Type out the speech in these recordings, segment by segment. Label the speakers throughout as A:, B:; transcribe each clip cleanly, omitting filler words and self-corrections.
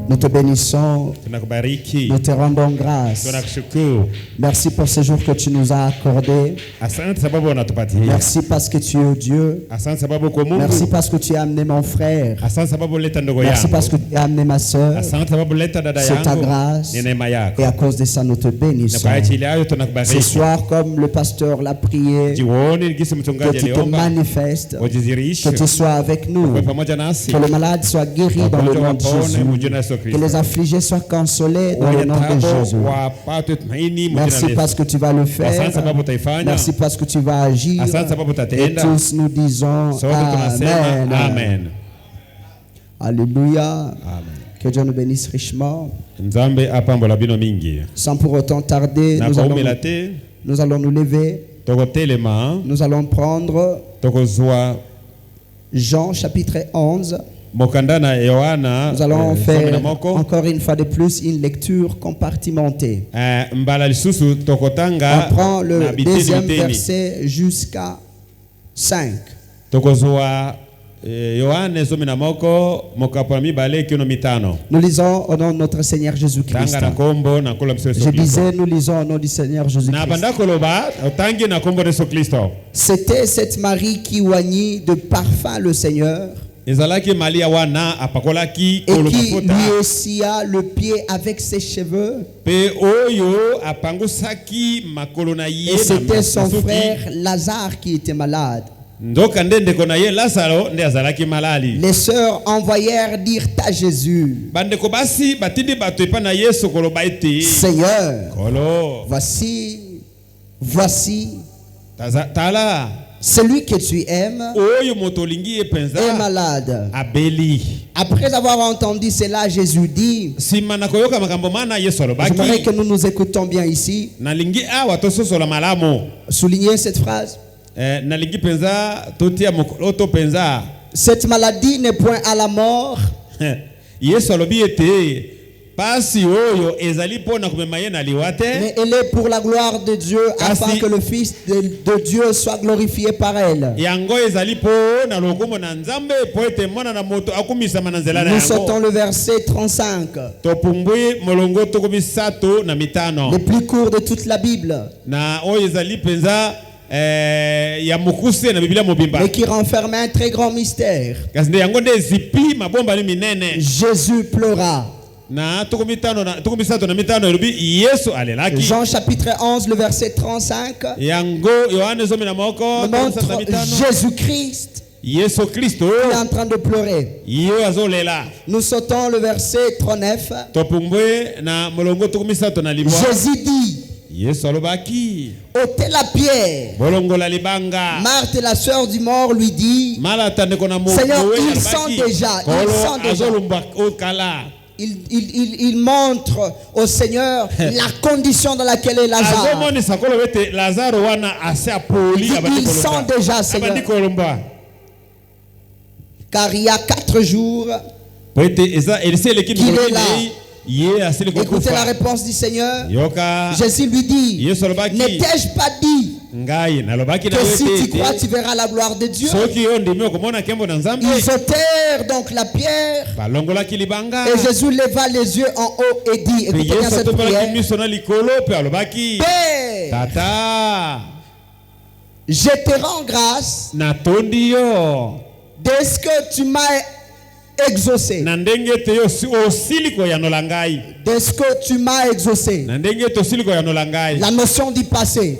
A: Nous te bénissons, nous te rendons grâce. Merci pour ce jour que tu nous as accordé. Merci parce que tu es Dieu. Merci parce que tu as amené mon frère. Merci parce que tu as amené ma soeur. C'est ta grâce. Et à cause de ça, nous te bénissons. Ce soir, comme le pasteur l'a prié, que tu te manifestes, que tu sois avec nous, que le malade soit guéri dans le nom de Jésus. Que les affligés soient consolés dans le nom de Jésus. Merci parce que tu vas le faire. Merci parce que tu vas agir. Et tous nous disons Amen.
B: Amen.
A: Alléluia. Amen. Que Dieu nous bénisse richement. Sans pour autant tarder, nous allons nous lever. Nous allons prendre Jean chapitre 11. Nous allons faire encore une fois de plus une lecture compartimentée. On prend le deuxième verset jusqu'à 5. Nous lisons au nom de notre Seigneur Jésus-Christ. Je disais, nous lisons au nom du Seigneur Jésus-Christ. C'était cette Marie qui oignit de parfum le Seigneur et qui lui essuya le pied avec ses cheveux. Et c'était son frère Lazare qui était malade. Les sœurs envoyèrent dire à Jésus: Seigneur, voici celui que tu aimes est malade. Après avoir entendu cela, Jésus dit, j'aimerais que nous nous écoutons bien ici. Soulignez cette phrase. Cette maladie n'est point à la mort, mais elle est pour la gloire de Dieu, afin que le Fils de Dieu soit glorifié par elle. Nous sautons le verset 35, le plus court de toute la Bible, mais qui renfermait un très grand mystère. Jésus pleura. Jean chapitre 11, le verset 35 montre Jésus-Christ qui est en train de pleurer. Nous sautons le verset 39. Jésus dit: ôtez la pierre. Marthe, la sœur du mort, lui dit: Seigneur, ils sont déjà. Il montre au Seigneur la condition dans laquelle est Lazare. Ils sont déjà, Seigneur. Car il y a 4 jours qu'il est là. Écoutez la réponse du Seigneur. Jésus lui dit: n'ai-je pas dit que si tu crois, tu verras la gloire de Dieu? Ils ôtèrent donc la pierre. Et Jésus leva les yeux en haut et dit, écoutez bien cette prière: Père, je te rends grâce de ce que tu m'as exaucé. De ce que tu m'as exaucé. La notion du passé.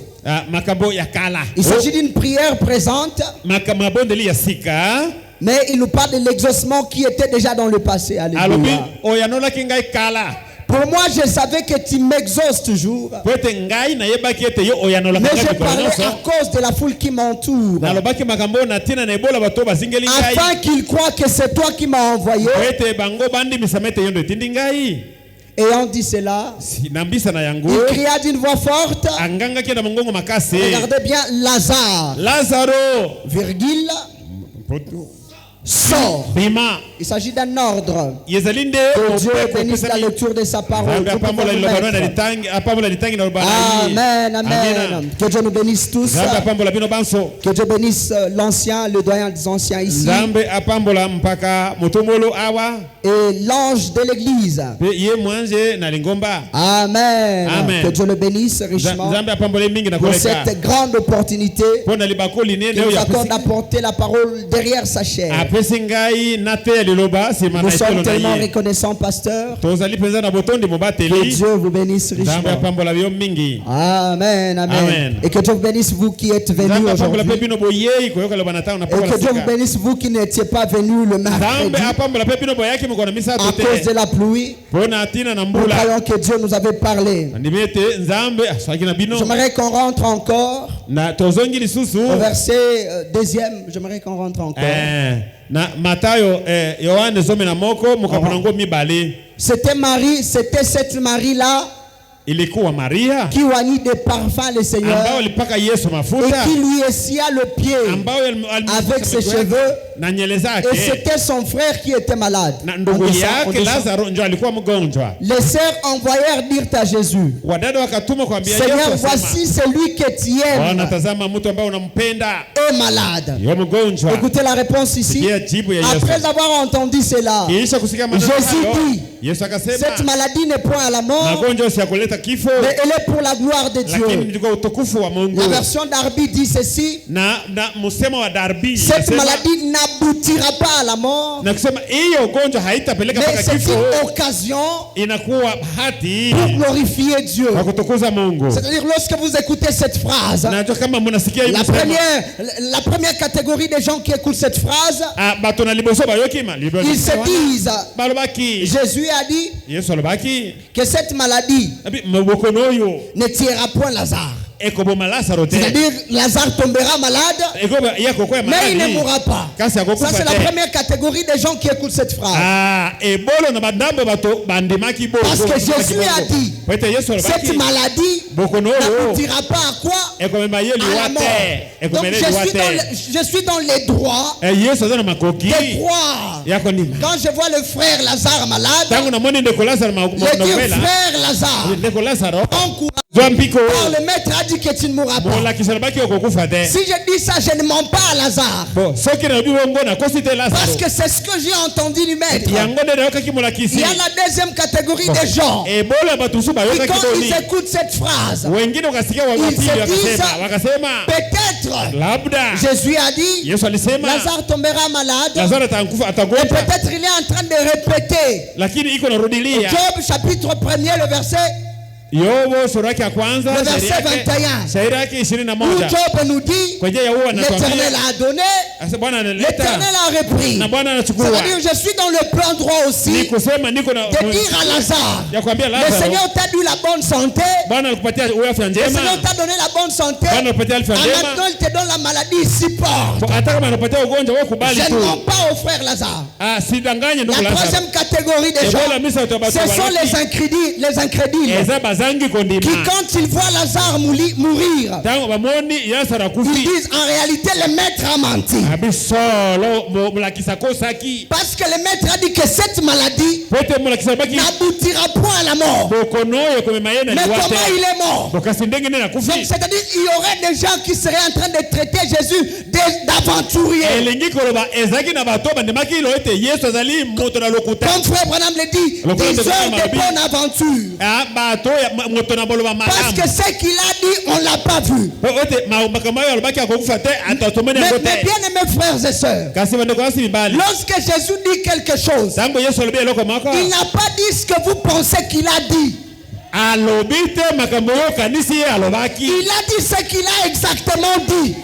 A: Il s'agit d'une prière présente, mais il nous parle de l'exaucement qui était déjà dans le passé. Alléluia. Pour moi, je savais que tu m'exauces toujours, mais je parlais à cause de la foule qui m'entoure, afin qu'ils croient que c'est toi qui m'as envoyé. Ayant dit cela, il cria d'une voix forte. Regardez bien, Lazare, virgule, sort. Il s'agit d'un ordre. Que Dieu bénisse la lecture de sa parole. Amen, amen. Que Dieu nous bénisse tous. Que Dieu bénisse l'ancien, le doyen des anciens ici. Et l'ange de l'église. Amen. Que Dieu le bénisse richement pour cette grande opportunité qu'il nous accorde d'apporter la parole derrière sa chair. Nous sommes tellement reconnaissants, pasteur. Que Dieu vous bénisse richement. Amen, amen. Et que Dieu vous bénisse vous qui êtes venus aujourd'hui. Et que Dieu vous bénisse vous qui n'étiez pas venus le mercredi à cause de la pluie. Nous croyons que Dieu nous avait parlé. J'aimerais qu'on rentre encore au verset 2e. J'aimerais qu'on rentre encore. C'était Marie, c'était cette Marie-là qui oignit des parfums le Seigneur et qui lui essuia le pied avec ses cheveux. Et c'était son frère qui était malade. Les sœurs envoyèrent dire à Jésus: Seigneur, voici celui que tu aimes est malade. Écoutez la réponse ici. Après avoir entendu cela, Jésus dit: cette maladie n'est point à la mort, mais elle est pour la gloire de Dieu. La version d'Arbi dit ceci: cette maladie n'aboutira pas à la mort, mais c'est une occasion pour glorifier Dieu. C'est-à-dire, lorsque vous écoutez cette phrase, la première catégorie des gens qui écoutent cette phrase, ils se disent: Jésus a dit que cette maladie ne tuera point Lazare. C'est-à-dire, Lazare tombera malade, mais il ne mourra pas. Ça, c'est la première catégorie des gens qui écoutent cette phrase. Parce que Jésus a dit: cette maladie n'aboutira pas à quoi? À la mort. Donc, je suis dans les droits de croire. Quand je vois le frère Lazare malade, je dis: frère Lazare, encourage. Car le maître a dit que tu ne mourras pas. Si je dis ça, je ne mens pas à Lazare. Parce que c'est ce que j'ai entendu du maître. Il y a la deuxième catégorie des gens qui, quand ils écoutent cette phrase, ils se disent: peut-être Jésus a dit Lazare tombera malade, et peut-être il est en train de répéter Job chapitre 1er, le verset le verset 21, où Job nous dit: l'Éternel a donné, l'Éternel a repris. C'est-à-dire, je suis dans le plan droit aussi de dire à Lazare: le Seigneur t'a donné la bonne santé, le Seigneur t'a donné la bonne santé, maintenant il te donne la maladie, supporte. Je ne mens pas au frère Lazare. La troisième catégorie des gens, ce sont les incrédules, qui, quand ils voient Lazare mourir, ils disent: en réalité le maître a menti. Parce que le maître a dit que cette maladie n'aboutira point à la mort. Mais comment il est mort? Donc, c'est-à-dire, il y aurait des gens qui seraient en train de traiter Jésus d'aventurier. Comme frère Branham le dit, des heures de bonne aventure. Parce que ce qu'il a dit, on ne l'a pas vu. Mais bien aimés frères et sœurs, lorsque Jésus dit quelque chose, il n'a pas dit ce que vous pensez qu'il a dit. Il a dit ce qu'il a exactement dit.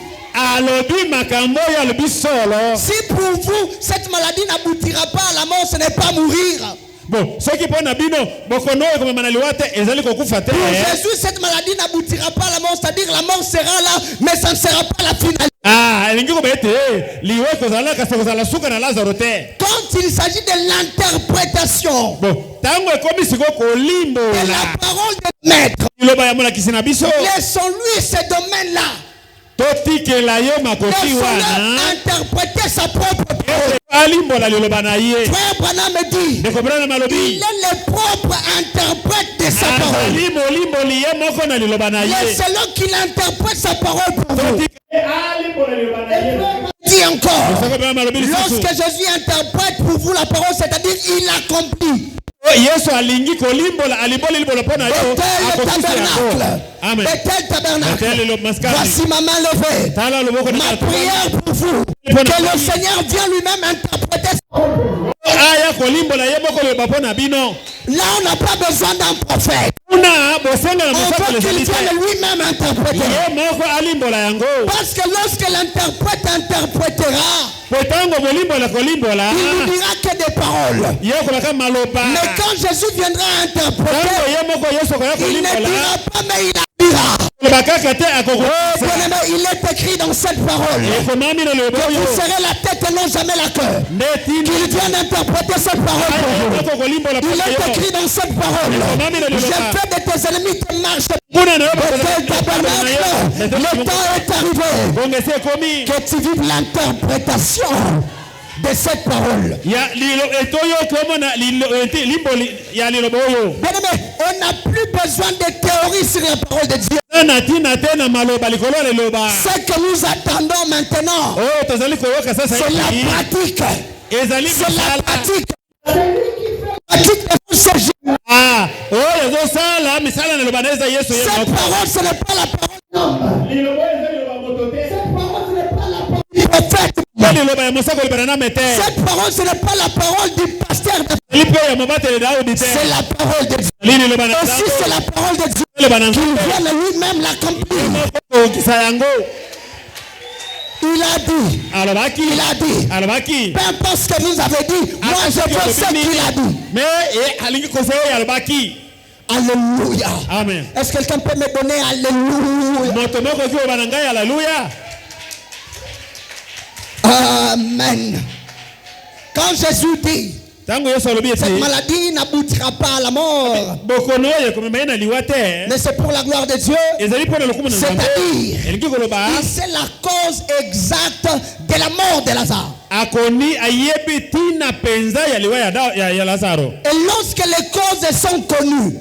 A: Si pour vous, cette maladie n'aboutira pas à la mort, ce n'est pas mourir. Bon, ceux qui prennent Abino, pour Jésus, cette maladie n'aboutira pas à la mort, c'est-à-dire la mort sera là, mais ça ne sera pas la finalité. Quand il s'agit de l'interprétation de la parole de maître, laissons-lui ce domaine-là. Laissons-le interpréter sa propre parole. Frère Branham me dit, il est le propre interprète de sa parole. Laissez-le qu'il interprète sa parole pour vous. Dit encore, lorsque Jésus interprète pour vous la parole, c'est-à-dire il accomplit. Bethel tabernacle. Voici ma main levée. Ma prière pour vous, que le Seigneur vienne lui-même interpréter sa parole. Là, on n'a pas besoin d'un prophète. On veut qu'il vienne lui-même interpréter. Parce que lorsque l'interprète interprétera, il ne dira que des paroles. Mais quand Jésus viendra interpréter, il ne dira pas, mais il dira. Il est écrit dans cette parole que vous serez la tête et non jamais la queue. Qu'il vienne interpréter cette parole pour vous. Il est écrit dans cette parole. J'ai fait de tes ennemis tes marches. Le temps est arrivé que tu vives l'interprétation de cette parole. Bien aimé, on n'a plus besoin de théorie sur la parole de Dieu. Ce que nous attendons maintenant, c'est la pratique. C'est la pratique. Cette parole, ce n'est pas la parole d'homme. Cette parole, ce n'est pas la parole du prophète. Cette parole, ce n'est pas la parole du pasteur. C'est la parole de Dieu. Aussi, c'est la parole de Dieu. Qu'il vienne lui-même l'accomplir. Il a dit, peu importe ce que vous avez dit, moi je veux ce qu'il a dit. Alléluia. Amen. Est-ce que quelqu'un peut me donner alléluia? Amen. Quand Jésus dit, cette maladie n'aboutira pas à la mort, mais c'est pour la gloire de Dieu. C'est-à-dire, c'est la cause exacte de la mort de Lazare. Et lorsque les causes sont connues,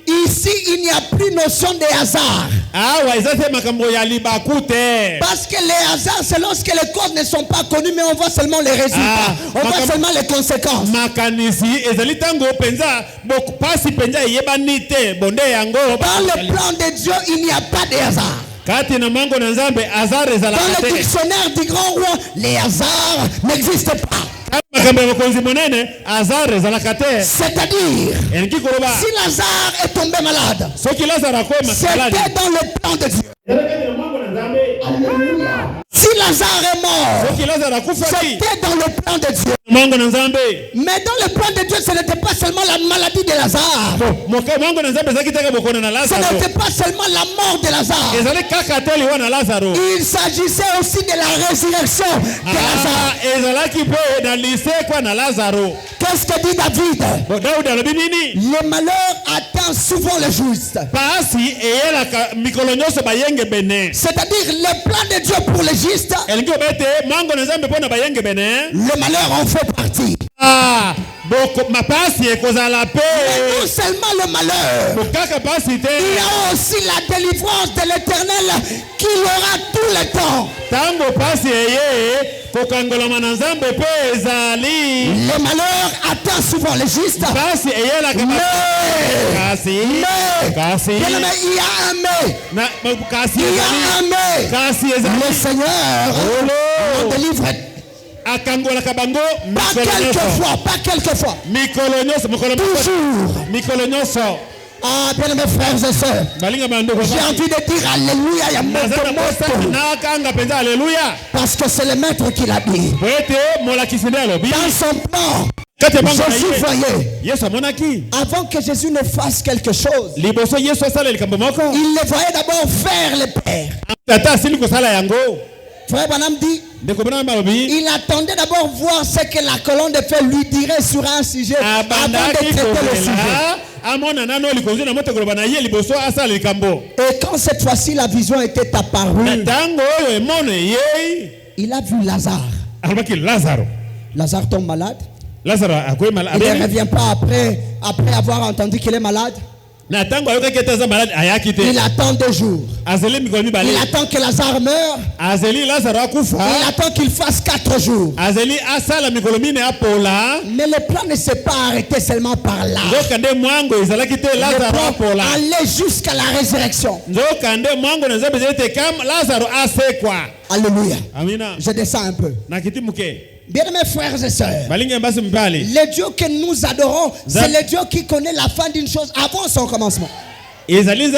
A: ici, il n'y a plus notion de hasard. Parce que les hasards, c'est lorsque les causes ne sont pas connues, mais on voit seulement les résultats. On voit seulement les conséquences. Dans le plan de Dieu, il n'y a pas de hasard. Dans le dictionnaire du grand roi, les hasards n'existent pas. C'est-à-dire, si Lazare est tombé malade, c'était dans le plan de Dieu. Si Lazare est mort, c'était dans le plan de Dieu. Mais dans le plan de Dieu, ce n'était pas seulement la maladie de Lazare. Ce n'était pas seulement la mort de Lazare. Il s'agissait aussi de la résurrection de Lazare. Qu'est-ce que dit David? Le malheur atteint souvent le juste. C'est-à-dire le plan de Dieu pour les justes, le malheur en fait partie. Mais non seulement le malheur, il y a aussi la délivrance de l'Éternel qui aura tout le temps. Le malheur atteint souvent les justes. Mais il y a un mais. Le Seigneur nous délivre. Pas quelquefois. Toujours. Ah, bien mes frères et sœurs, j'ai envie de dire alléluia. Parce que c'est le maître qui l'a dit. Dans son plan, Jésus voyait. Avant que Jésus ne fasse quelque chose, il le voyait d'abord faire le Père. Frère Branham dit, il attendait d'abord voir ce que la colonne de feu lui dirait sur un sujet avant de traiter le sujet. Et quand cette fois-ci la vision était apparue, il a vu Lazare. Lazare tombe malade. Il ne revient pas après avoir entendu qu'il est malade. Il attend 2 jours. Il attend que Lazare meure. Il attend qu'il fasse 4 jours. Mais le plan ne s'est pas arrêté seulement par là. Le plan allait jusqu'à la résurrection. Alléluia. Je descends un peu. Bien-aimés frères et sœurs, le Dieu que nous adorons, c'est le Dieu qui connaît la fin d'une chose avant son commencement. Bien-aimés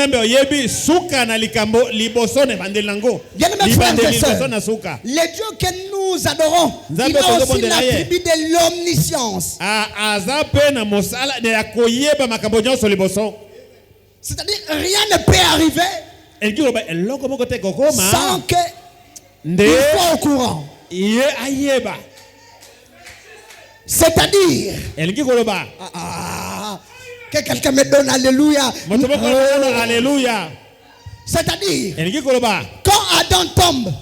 A: frères et sœurs, le Dieu que nous adorons, il a aussi l'attribut de l'omniscience. C'est-à-dire rien ne peut arriver sans qu'il soit au courant. C'est-à-dire que quelqu'un me donne alléluia. C'est-à-dire quand Adam tombe,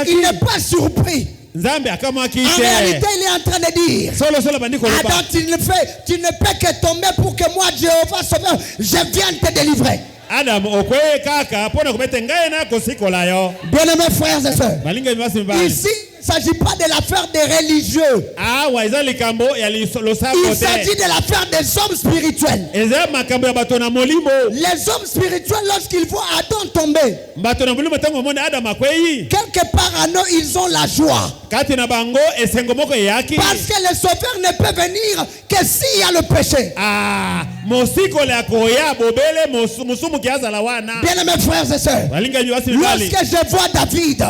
A: il n'est pas surpris. En réalité, il est en train de dire Adam, tu ne peux que tomber pour que moi, Jéhovah Sauveur, je vienne te délivrer. Bien-aimés frères et sœurs, ici il ne s'agit pas de l'affaire des religieux. Il s'agit de l'affaire des hommes spirituels. Les hommes spirituels, lorsqu'ils voient Adam tomber, quelque part en eux, ils ont la joie. Parce que le sauveur ne peut venir que s'il y a le péché. Bien-aimés frères et sœurs, lorsque je vois David,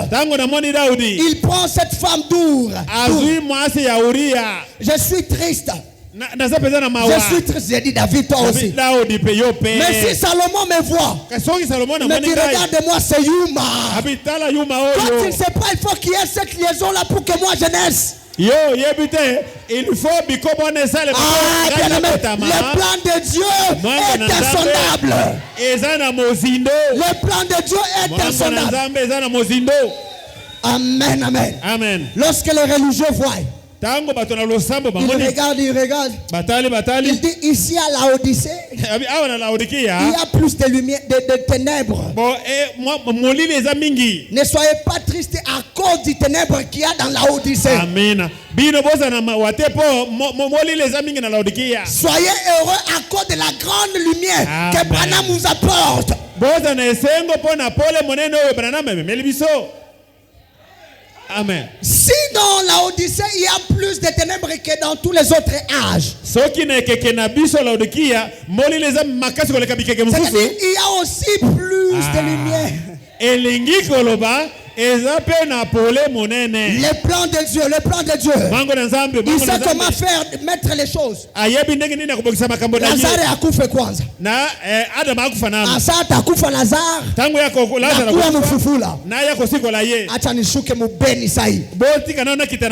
A: il prend cette femme dure. Je suis triste. Je suis triste, j'ai dit David, toi aussi. Mais si Salomon me voit, me dit regarde-moi, c'est Yuma. Quand il ne sait pas, il faut qu'il y ait cette liaison là pour que moi je naisse. Il faut le plan de Dieu est insondable. Le plan de Dieu est insondable. Amen, amen.
B: Amen.
A: Lorsque les religieux voient, il regarde. Il dit ici à Laodicée, il y a plus de lumière, de ténèbres. Ne soyez pas tristes à cause du ténèbre qu'il y a dans Laodicée.
B: Amen.
A: Soyez heureux à cause de la grande lumière que Branham nous apporte.
B: Amen.
A: Si dans Laodicée il y a plus de ténèbres que dans tous les autres âges, c'est-à-dire il y a aussi plus de lumière. Le plan de Dieu, le plan de Dieu. Il sait comment faire, mettre les choses. Lazare akufe kwanza. Asa akufa Lazare. Nakuwa mfufula. Acha nishuke mubeni sahi.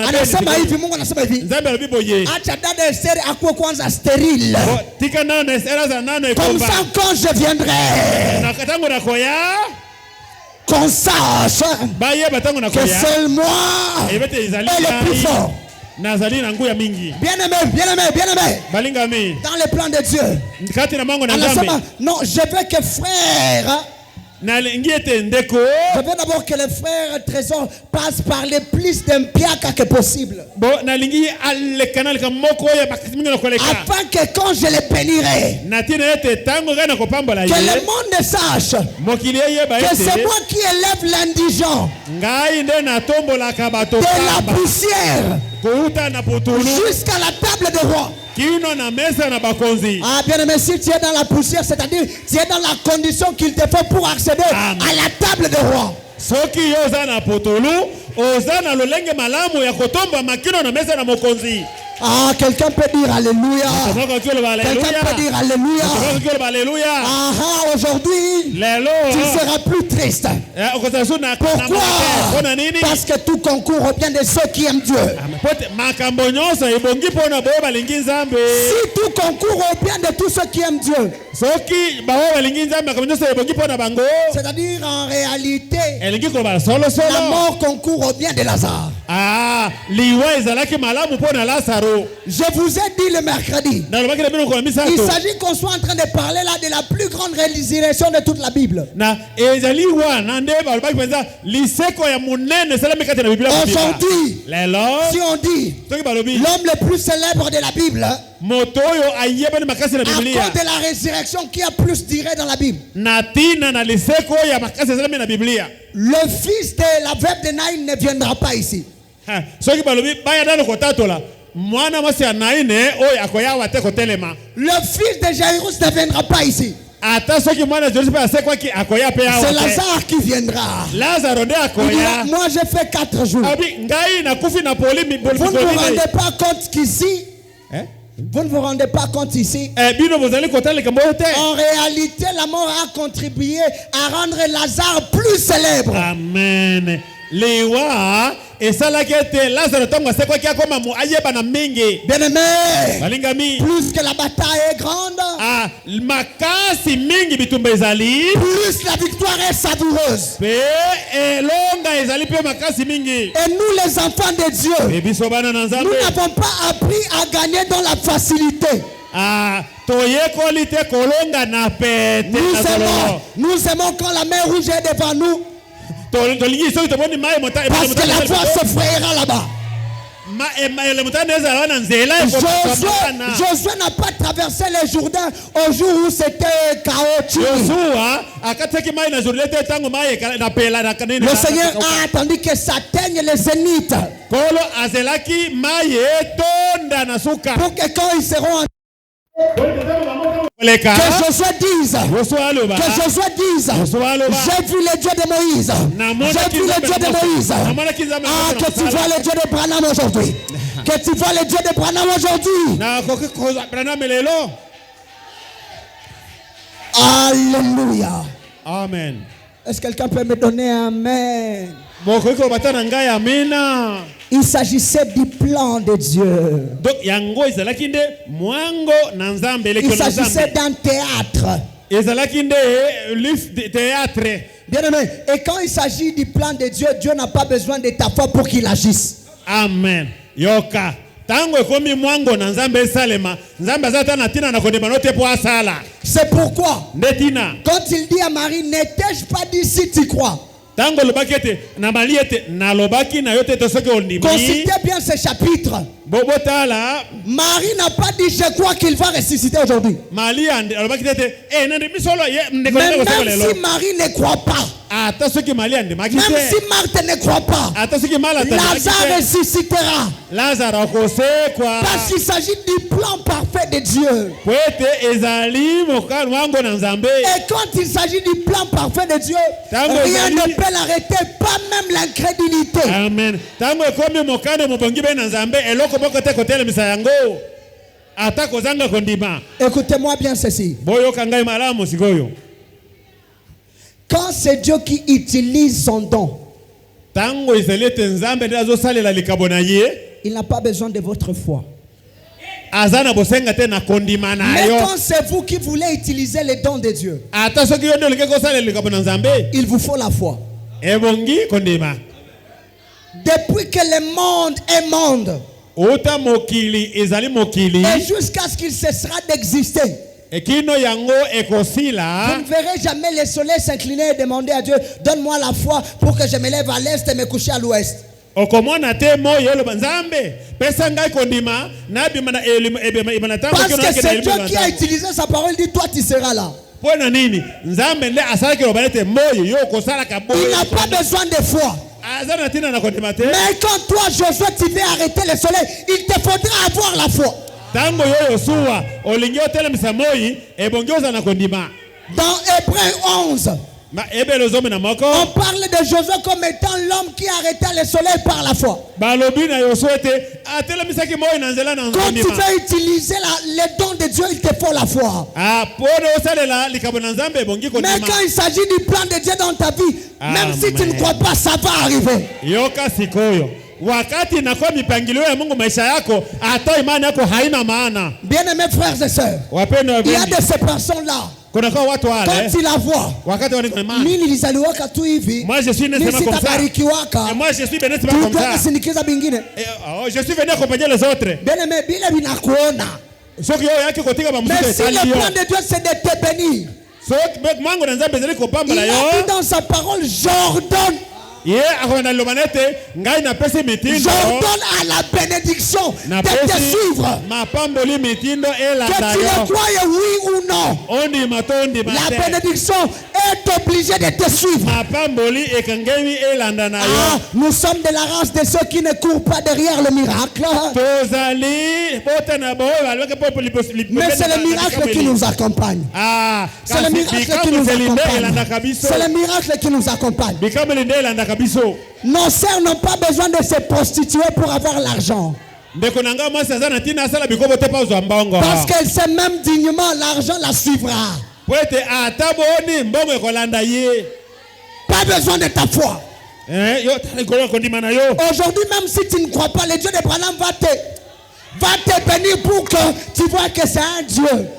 A: Anasema hivi, Mungu anasema hivi. Acha dada Esther akuwe kwanza stérile. Comme ça quand je viendrai, qu'on sache que seul moi est le plus fort. Bien-aimé. Dans le plan de Dieu, non, je veux que frère, je veux d'abord que le frère Trésor passe par le plus d'impiaka que possible. Afin que quand je le bénirai, que le monde sache que c'est moi qui élève l'indigent de la poussière jusqu'à la table de roi. Ah, bien aimé, si tu es dans la poussière, c'est-à-dire tu es dans la condition qu'il te faut pour accéder à la table de roi. Ah, quelqu'un peut dire Alléluia. Quelqu'un peut dire Alléluia. Ah, aujourd'hui, tu ne seras plus triste. Pourquoi? Parce que tout concourt au bien de ceux qui aiment Dieu. Si tout concourt au bien de tous ceux qui aiment Dieu, c'est-à-dire en réalité, la mort concourt au bien de Lazare. Je vous ai dit le mercredi, il s'agit qu'on soit en train de parler là de la plus grande réalisation de toute la Bible. Aujourd'hui, si on dit l'homme le plus célèbre de la Bible, à cause de la résurrection qui a plus duré dans la Bible, le fils de la veuve de Naïn ne viendra pas ici. Le fils de Jairus ne viendra pas ici. C'est Lazare qui viendra. Moi j'ai fait 4 jours. Vous ne vous rendez pas compte qu'ici, vous ne vous rendez pas compte ici, en réalité la mort a contribué à rendre Lazare plus célèbre.
B: Amen. Bien-aimé,
A: plus que la bataille est grande, plus la victoire est savoureuse. Et nous les enfants de Dieu, nous n'avons pas appris à gagner dans la facilité. Nous aimons quand la mer rouge est devant nous, parce que la voie se frayera là-bas. Josué n'a pas traversé le Jourdain au jour où c'était chaotique. Le Seigneur a attendu que s'atteigne les zéniths pour que quand ils seront que Josué dise, j'ai vu le Dieu de Moïse. J'ai vu le Dieu de Moïse. Ah, que tu vois le Dieu de Branham aujourd'hui. Que tu vois le Dieu de Branham aujourd'hui. Alléluia.
B: Amen.
A: Est-ce que quelqu'un peut me donner un amen? Il s'agissait du plan de Dieu. Il s'agissait d'un théâtre. Bien aimé, et quand il s'agit du plan de Dieu, Dieu n'a pas besoin de ta foi pour qu'il agisse.
B: Amen. Yoka.
A: C'est pourquoi, quand il dit à Marie, n'étais-je pas dit si tu crois? Consultez bien ce chapitre. Marie n'a pas dit je crois qu'il va ressusciter aujourd'hui. Même si Marie ne croit pas, même si Marthe ne croit pas, Lazare ressuscitera. Parce qu'il s'agit du plan parfait de Dieu. Et quand il s'agit du plan parfait de Dieu, rien ne peut l'arrêter, pas même l'incrédulité.
B: Amen.
A: Écoutez-moi bien ceci. Quand c'est Dieu qui utilise son don, il n'a pas besoin de votre foi. Mais quand c'est vous qui voulez utiliser les dons de Dieu, il vous faut la foi. Depuis que le monde est monde, et jusqu'à ce qu'il cessera d'exister, vous ne verrez jamais le soleil s'incliner et demander à Dieu, donne-moi la foi pour que je me lève à l'est et me coucher à l'ouest. Parce que c'est Dieu qui a utilisé sa parole, dit toi tu seras là. Il n'a pas besoin de foi. Mais quand toi Josué tu veux arrêter le soleil, il te faudra avoir la foi. Dans Hébreux 11, On parle de Josué comme étant l'homme qui arrêta le soleil par la foi. Quand tu veux utiliser les dons de Dieu, il te faut la foi. Mais quand il s'agit du plan de Dieu dans ta vie, même si tu ne crois pas, ça va arriver. Bien-aimés frères et sœurs, il y a de ces personnes-là. Quand tu la vois, moi je suis né comme ça. Et moi je suis béni comme ça. Je suis venu accompagner les autres. Mais si le plan de Dieu c'est de te bénir, il a dit dans sa parole, j'ordonne. J'ordonne à la bénédiction de te suivre. Que tu le croyes oui ou non, la bénédiction est obligée de te suivre. Nous sommes de la race de ceux qui ne courent pas derrière le miracle, mais c'est le miracle qui nous accompagne. C'est le miracle qui nous accompagne. C'est le miracle qui nous accompagne. Nos sœurs n'ont pas besoin de se prostituer pour avoir l'argent. Parce qu'elles savent même dignement, l'argent la suivra. Pas besoin de ta foi. Aujourd'hui, même si tu ne crois pas, le Dieu d'Abraham va te bénir pour que tu vois que c'est un Dieu.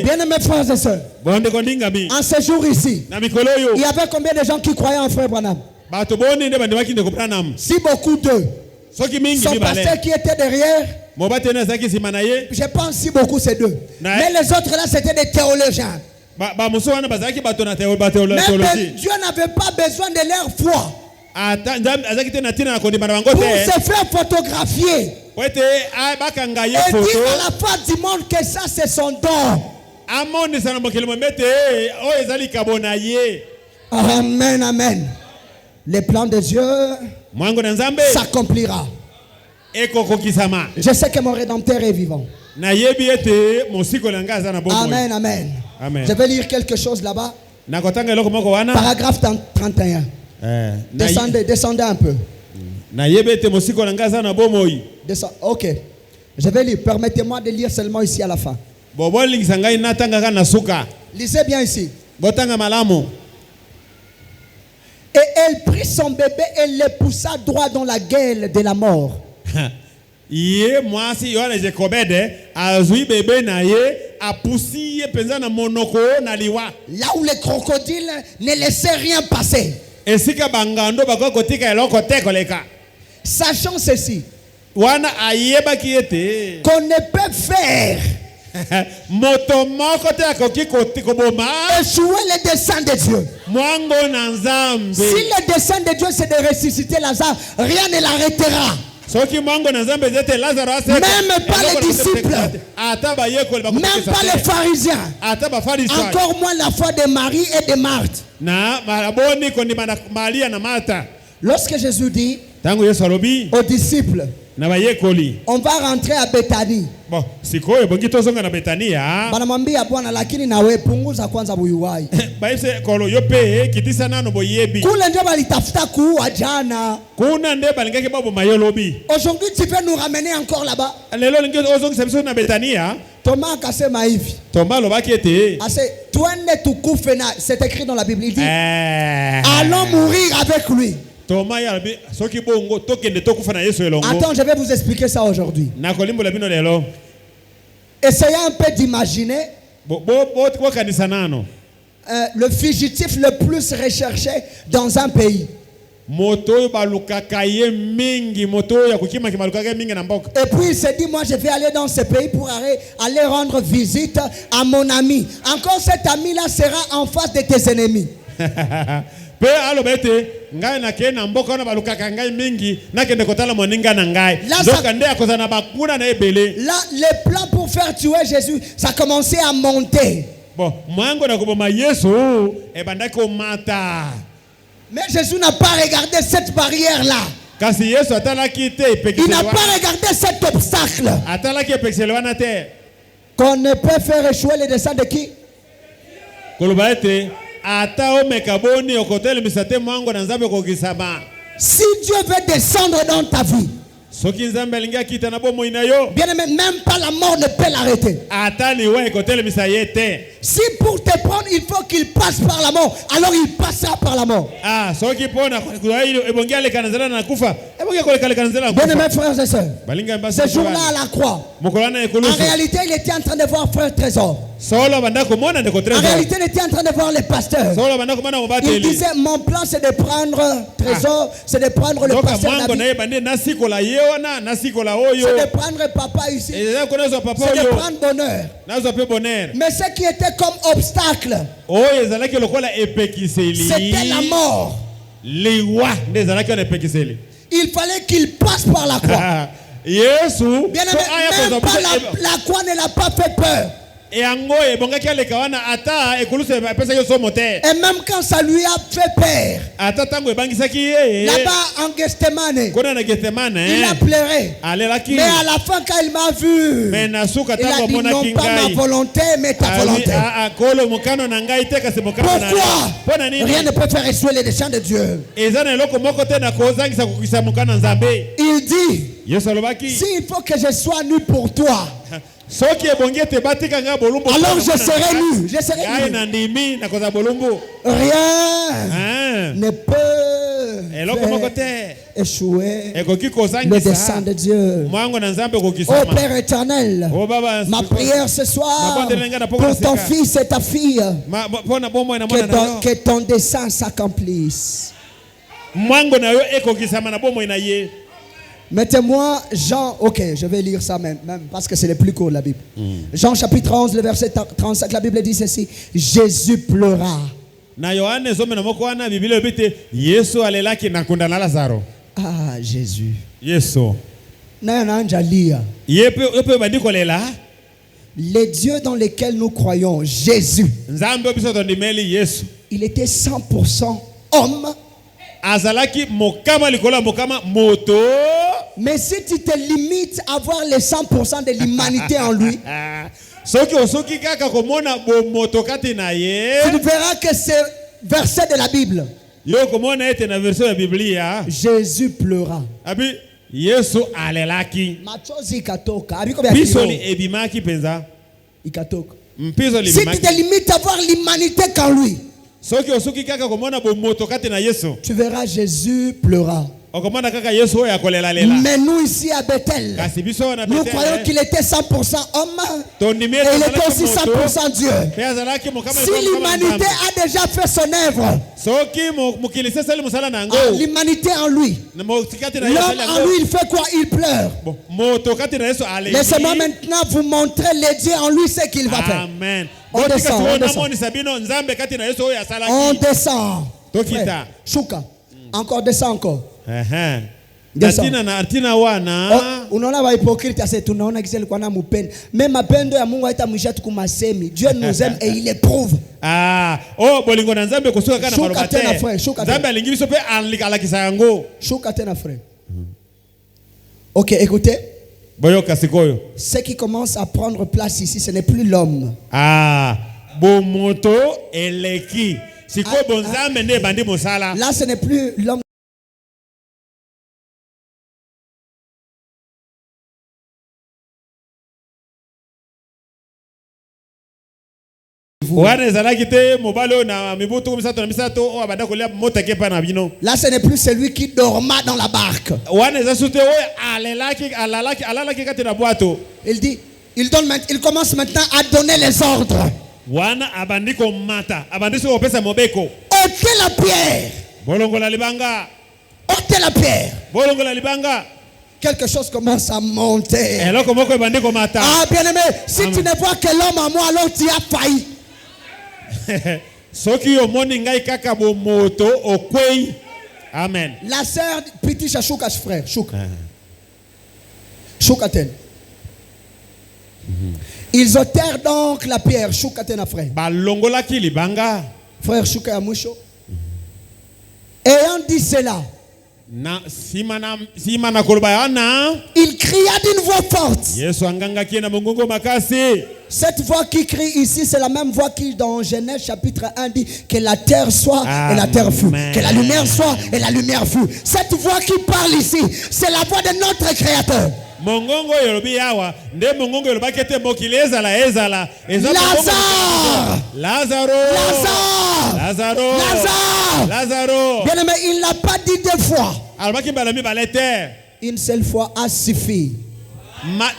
A: Bien-aimés frères et sœurs, en ce jour ici, il y avait combien de gens qui croyaient en frère Branham? Si beaucoup d'eux, son pasteur qui était derrière, je pense si beaucoup c'est deux. Mais les autres là c'était des théologiens. Même Dieu n'avait pas besoin de leur foi pour se faire photographier et dire à la face du monde que ça c'est son don. Amen, amen. Le plan de Dieu s'accomplira. Je sais que mon Rédempteur est vivant. Amen, amen. Je vais lire quelque chose là-bas. Paragraphe 31. Descendez un peu. Ok. Je vais lire. Permettez-moi de lire seulement ici à la fin. Lisez bien ici. Et elle prit son bébé et le poussa droit dans la gueule de la mort. Là où les crocodiles ne laissaient rien passer. Sachant ceci, qu'on ne peut faire échouer le dessein de Dieu. Si le dessein de Dieu c'est de ressusciter Lazare, rien ne l'arrêtera. Même pas les disciples, même pas les pharisiens, encore moins la foi de Marie et de Marthe. Lorsque Jésus dit aux disciples, on va rentrer à Bethanie. Banamwambia Bwana lakini nawe punguza kwanza buyuwai. Kule ndio balitafuta kuua jana. Aujourd'hui tu peux nous ramener encore là-bas. Thomas akasema hivi. Ase twende tukufe na, c'est écrit dans la Bible, il dit allons mourir avec lui. Attends, je vais vous expliquer ça aujourd'hui. Essayez un peu d'imaginer le fugitif le plus recherché dans un pays. Et puis il s'est dit, moi je vais aller dans ce pays pour aller rendre visite à mon ami. Encore cet ami-là sera en face de tes ennemis. Là, les plans pour faire tuer Jésus, ça a commencé à monter. Mais Jésus n'a pas regardé cette barrière-là. Il n'a pas regardé cet obstacle. Qu'on ne peut faire échouer les desseins de qui? Si Dieu veut descendre dans ta vie, bien aimé, même pas la mort ne peut l'arrêter. Si pour te prendre, il faut qu'il passe par la mort, alors il passera par la mort. Bien aimé frères et sœurs, ce jour-là à la croix, en réalité il était en train de voir frère Trésor. En réalité il était en train de voir les pasteurs. Il disait mon plan c'est de prendre Trésor, c'est de prendre le pasteur David, c'est de prendre papa ici, c'est de prendre bonheur. Mais ce qui était comme obstacle, c'était la mort. Il fallait qu'il passe par la croix. Bien aimé, même pas la croix ne l'a pas fait peur. Et même quand ça lui a fait peur, là-bas en Gethsemane, il a pleuré. Mais à la fin quand il m'a vu, il a dit non pas ma volonté mais ta volonté. Pourquoi? Rien ne peut faire échouer les desseins de Dieu. Il dit, s'il faut que je sois nu pour toi, alors je serai nu. Rien ne peut échouer le dessein de Dieu. Oh Père éternel, ma prière ce soir pour ton fils et ta fille, que ton dessein s'accomplisse. Mettez-moi Jean, ok, je vais lire ça même parce que c'est le plus court de la Bible. Jean chapitre 11, le verset 35, la Bible dit ceci: Jésus pleura. Ah, Jésus. Les dieux dans lesquels nous croyons, Jésus, il était 100% homme. Mais si tu te limites à voir les 100% de l'humanité en lui, tu verras que c'est verset de la Bible. Jésus pleura. Si tu te limites à voir l'humanité qu'en lui, tu verras Jésus pleura. Mais nous ici à Bethel, nous croyons qu'il était 100% homme et il était aussi 100% Dieu. Si l'humanité a déjà fait son œuvre, l'humanité en lui, l'homme en lui, il fait quoi? Il pleure. Laissez-moi maintenant vous montrer les dieux en lui ce qu'il va faire. Amen. On descend. On descend. Shuka. Encore descend encore. Unaona wa hypocrite ase tunaona kisa alikuwa na mpendo. Mais mapendo ya Mungu haitamwisha tukumasemi. Dieu nous aime et il éprouve.
C: Bolingo na Nzambe kusuka kana marobate. Nzambe alingibiso pe alakisa yango.
A: Shuka tena frère. OK, écoutez.
C: Boyoka sikoyo.
A: Ce qui commence à prendre place ici, ce n'est plus l'homme.
C: Bomoto eleki. Siko bonzambe ne bandi mosala.
A: Là ce n'est plus l'homme.
C: Là,
A: ce n'est plus celui qui dorma dans la barque. Il commence maintenant à donner les ordres. Ôtez la pierre. Ôtez la pierre. Quelque chose commence à monter. Ah bien aimé, si tu ne vois que l'homme en moi, alors tu as failli.
C: Amen.
A: La sœur Pitisha Shuka frère, Shuka. Shukaten. Ils ôtèrent donc la pierre, Shukaten frère. Frère Shuka Yamusho. Ayant dit cela, il cria d'une voix forte. Cette voix qui crie ici, c'est la même voix qui dans Genèse chapitre 1 dit que la terre soit et la terre fut. Que la lumière soit et la lumière fut. Cette voix qui parle ici, c'est la voix de notre Créateur.
C: Mongongo yolobi yawa nde mongongo yoloba kete mokili ezala ezala Lazaro.
A: Bien aimé, il n'a pas dit deux fois.
C: Alobaki balami balete.
A: Une seule fois a suffi.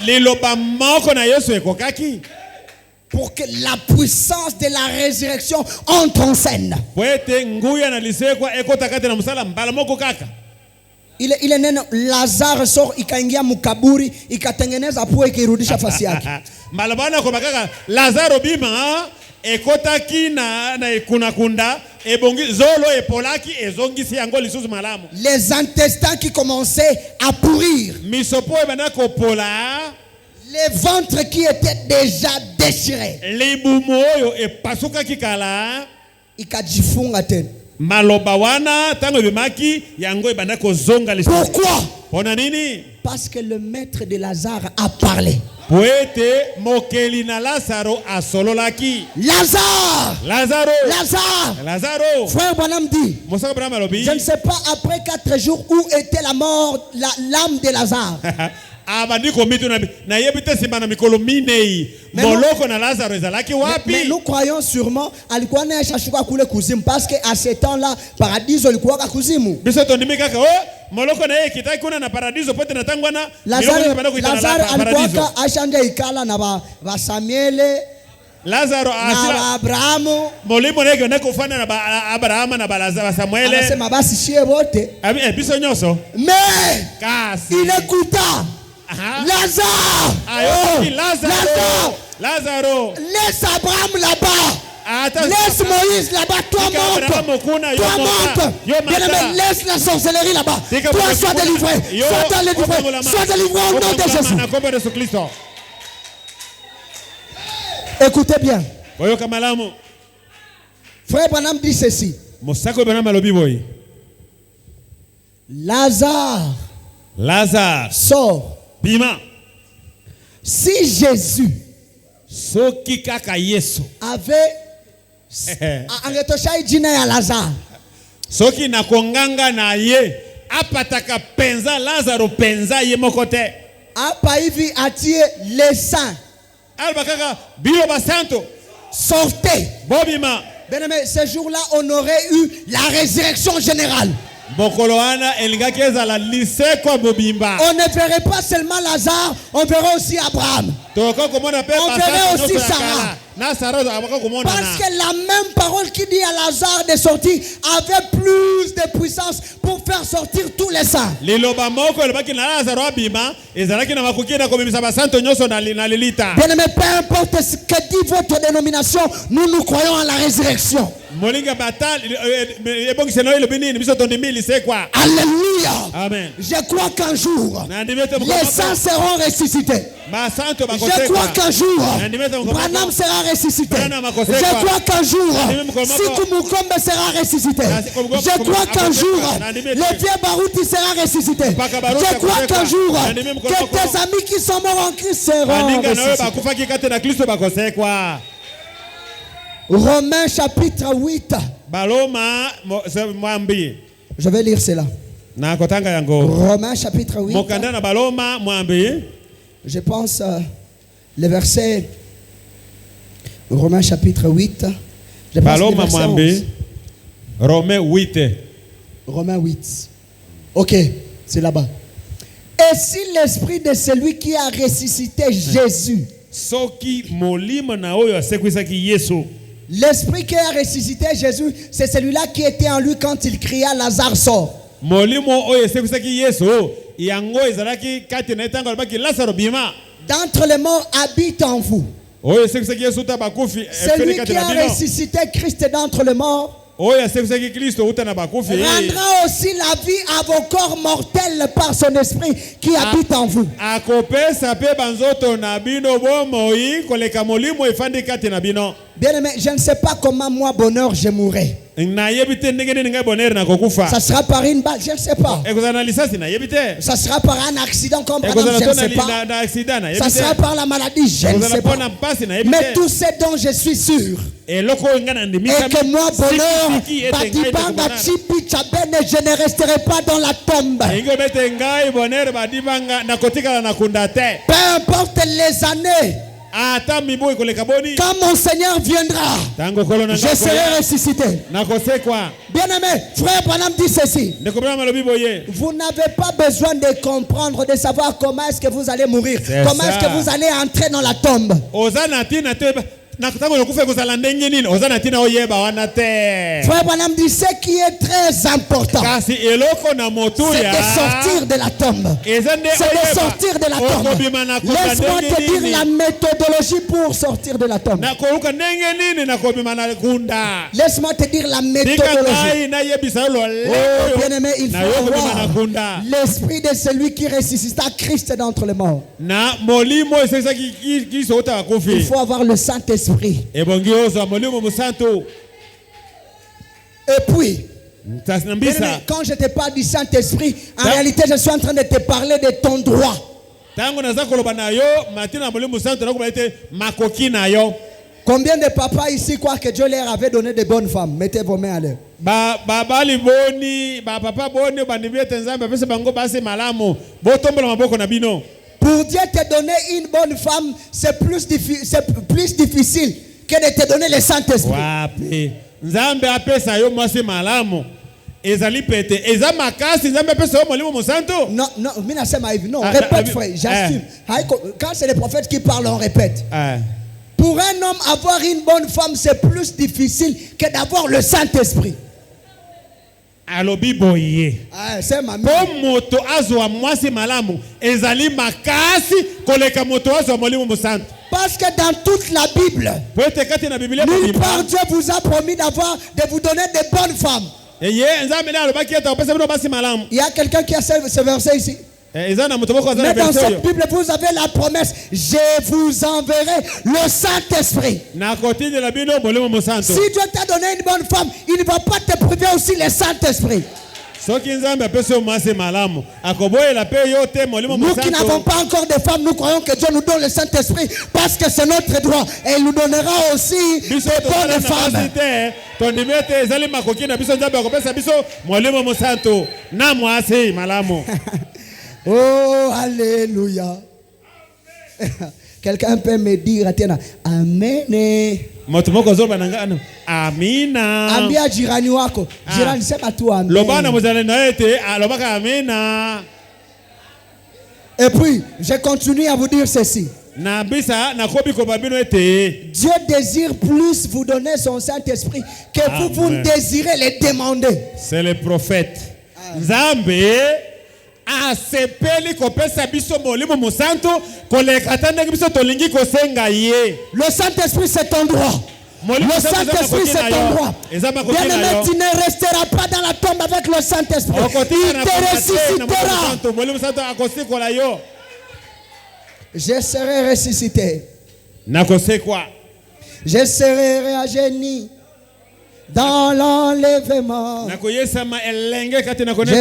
C: Liloba moko na Yesu ekokaki.
A: Pour que la puissance de la résurrection entre en scène.
C: Poete nguya na lisekwa ekota kate na musala mbala moko kaka.
A: Ile neno Lazaro sort ikaingia mukaburi ikatengeneza pua ikirudisha fasi yake.
C: Malabana kwa kaka Lazaro bima ekotaki na kuna kunda ebongi zolo epolaki ezongisi yango lisusu malamu.
A: Les intestins qui commençaient à pourrir.
C: Misopo ebana ko pola.
A: Les ventres qui étaient déjà déchirés.
C: Libumoyo epasuka kikala
A: ikajifunga tena.
C: Maloba wana tango bimaki yango ebana ko zonga lisusu.
A: Pourquoi?
C: Pona nini?
A: Parce que le maître de Lazare a parlé.
C: Poete mokeli na Lazaro asololaki. Lazaro.
A: Frère Branham dit, je ne sais pas après 4 jours où était la mort, l'âme de Lazare. Mais nous croyons sûrement parce qu'à ce temps-là, paradiso alikuwa kuzimu. Lazaro alikuwa ashanja ikala na ba Samuele
C: Lazaro
A: na Abrahamu
C: molimo nege na kufana na Abrahamu na Samuele.
A: Anasema basi shie wote.
C: Biso nyoso.
A: Mais il écouta. Lazaro. Laisse Abraham là-bas. Laisse Moïse là-bas. Toi monte. Bien-aimé, laisse la sorcellerie là-bas. Toi sois délivré. Sois délivré au nom de Jésus. Écoutez bien. Frère Branham dit ceci. Lazare sort.
C: Bima.
A: Si Jésus avait angetosha jina ya Lazare,
C: soki na konganga na ye apataka penza Lazaro penza ye mokote
A: apa hivi atie les saints
C: albakaka bio basanto
A: sortez
C: bobima.
A: Bien-aimé, ce jour-là on aurait eu la résurrection générale. On ne verrait pas seulement Lazare, on verrait aussi Abraham. On verrait aussi Sarah. Parce que la même parole qui dit à Lazare de sortir avait plus de puissance pour faire sortir tous les saints. Bien-aimé, peu importe ce que dit votre dénomination, nous croyons à la résurrection. Alléluia.
C: Amen.
A: Je crois qu'un jour les saints seront ressuscités. Je crois qu'un jour Branham sera ressuscité. Je crois qu'un jour Siku Mukombe sera ressuscité. Je crois qu'un jour le vieux Baruti sera ressuscité. Je crois qu'un jour que tes amis qui sont morts en Christ seront ressuscités. Romains chapitre 8. Je vais lire cela. Romains chapitre 8. Je pense le verset. Romains chapitre 8. Je pense le verset 11. Romains 8. Ok, c'est là-bas. Et si l'esprit de celui qui a ressuscité Jésus, l'esprit qui a ressuscité Jésus, c'est celui-là qui était en lui quand il cria Lazare sort. D'entre les morts habite en vous. Celui qui a ressuscité Christ d'entre les morts rendra aussi la vie à vos corps mortels par son esprit qui habite en vous. Bien-aimé, je ne sais pas comment moi, bonheur, je mourrai. Ça sera par une balle, je ne sais pas. Ça sera par un accident comme par exemple, je ne sais pas. Ça sera par la maladie, je ne sais pas. Mais tout ce dont je suis sûr, et que moi, bonheur, je ne resterai pas dans la tombe. Peu importe les années. Quand mon Seigneur viendra, je serai ressuscité. Bien-aimé, frère Branham dit ceci. Vous n'avez pas besoin de comprendre, de savoir comment est-ce que vous allez mourir. Comment est-ce que vous allez entrer dans la tombe. Frère Branham dit ce qui est très important, c'est de sortir de la tombe. C'est de sortir de la tombe. Laisse-moi te dire la méthodologie pour sortir de la tombe. Laisse-moi te dire la méthodologie. Oh bien-aimé, il faut avoir l'esprit de celui qui ressuscita Christ d'entre les morts. Il faut avoir le Saint-Esprit. Et puis, quand je te parle du Saint-Esprit, en réalité, je suis en train de te parler de ton droit. Combien de papas ici croient que Dieu leur avait donné de bonnes femmes? Mettez vos mains à l'air. Pour Dieu te donner une bonne femme, c'est plus difficile que de te donner le Saint-Esprit. Non, non, non, répète frère, j'assume. Quand c'est les prophètes qui parlent, on répète. Pour un homme, avoir une bonne femme, c'est plus difficile que d'avoir le Saint-Esprit. C'est ma parce que dans toute la Bible, nulle part Dieu vous a promis de vous donner de bonnes femmes. Il y a quelqu'un qui a ce verset ici. Mais dans cette Bible, vous avez la promesse: je vous enverrai le Saint-Esprit. Si Dieu t'a donné une bonne femme, il ne va pas te priver aussi le Saint-Esprit. Nous qui n'avons pas encore de femmes, nous croyons que Dieu nous donne le Saint-Esprit parce que c'est notre droit. Et il nous donnera aussi de bonnes femmes. Oh, alléluia. Quelqu'un peut me dire, amen. Amina. Ambia jirani wako. Jirani sema tu amen. Et puis, je continue à vous dire ceci. Dieu désire plus vous donner son Saint-Esprit que vous désirez le demander.
C: C'est le prophète. Nzambe asepeli kopesa biso molimo musanto kolekatanda biso tolingi kosenga ye.
A: Le Saint-Esprit c'est ton droit. Le Saint-Esprit c'est ton droit. Bien-aimé, tu ne resteras pas dans la tombe avec le Saint-Esprit. Il te ressuscitera. Je serai ressuscité. Je serai rajeuni dans l'enlèvement. Je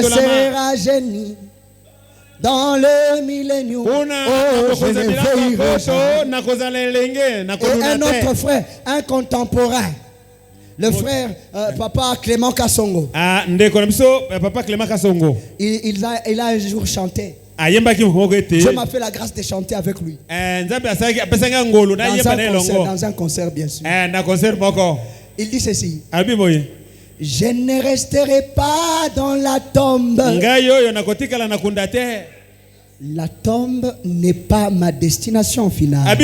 A: serai rajeuni dans le millénium. Et un autre frère, un contemporain, le frère Papa Clément Kassongo. Il a un jour chanté. Dieu m'a fait la grâce de chanter avec lui. Dans un concert, bien sûr. Il dit ceci: je ne resterai pas dans la tombe. La tombe n'est pas ma destination finale.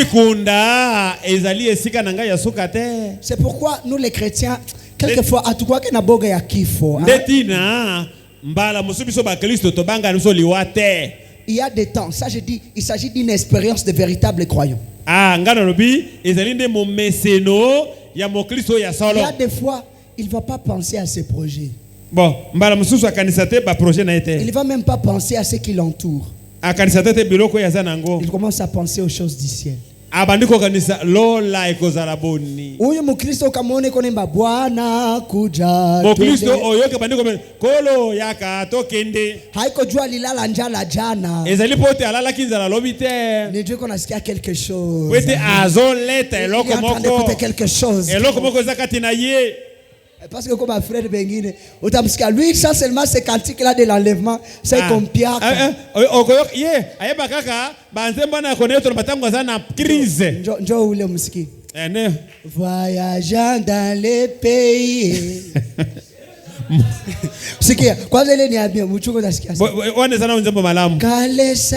A: C'est pourquoi nous les chrétiens, quelquefois, à tout quoi que naboga ya kifo. Il y a des temps, ça je dis, il s'agit d'une expérience de véritable croyant. Il y a des fois, il ne va pas penser à ses projets. Il ne va même pas penser à ce qui l'entoure. Il commence à penser aux choses du ciel.
C: abandiko kanisa lola ekozala boni.
A: Uyu mukristo kamone konemba Bwana kuja.
C: Mukristo oyoke bandiko kolo yaka tokende.
A: Haiko jua lilala njala jana.
C: Ezali pote alala kinzala lobite.
A: Ne Dieu qu'on a skié quelque chose.
C: Pote azoleta eloko moko.
A: Quelque chose.
C: Eloko moko zakati na ye.
A: Parce que comme un frère Bengine, autant lui, ça seulement ces cantiques là de l'enlèvement, c'est comme Pierre.
C: Ayeba kaka, banzemba na connaître batango za na crise.
A: Njo ule musiki. Voyageant dans les pays. Sikia, kwanza ile ni abia mchuko nasikia.
C: Wane sana nzemba malamu.
A: Kalese.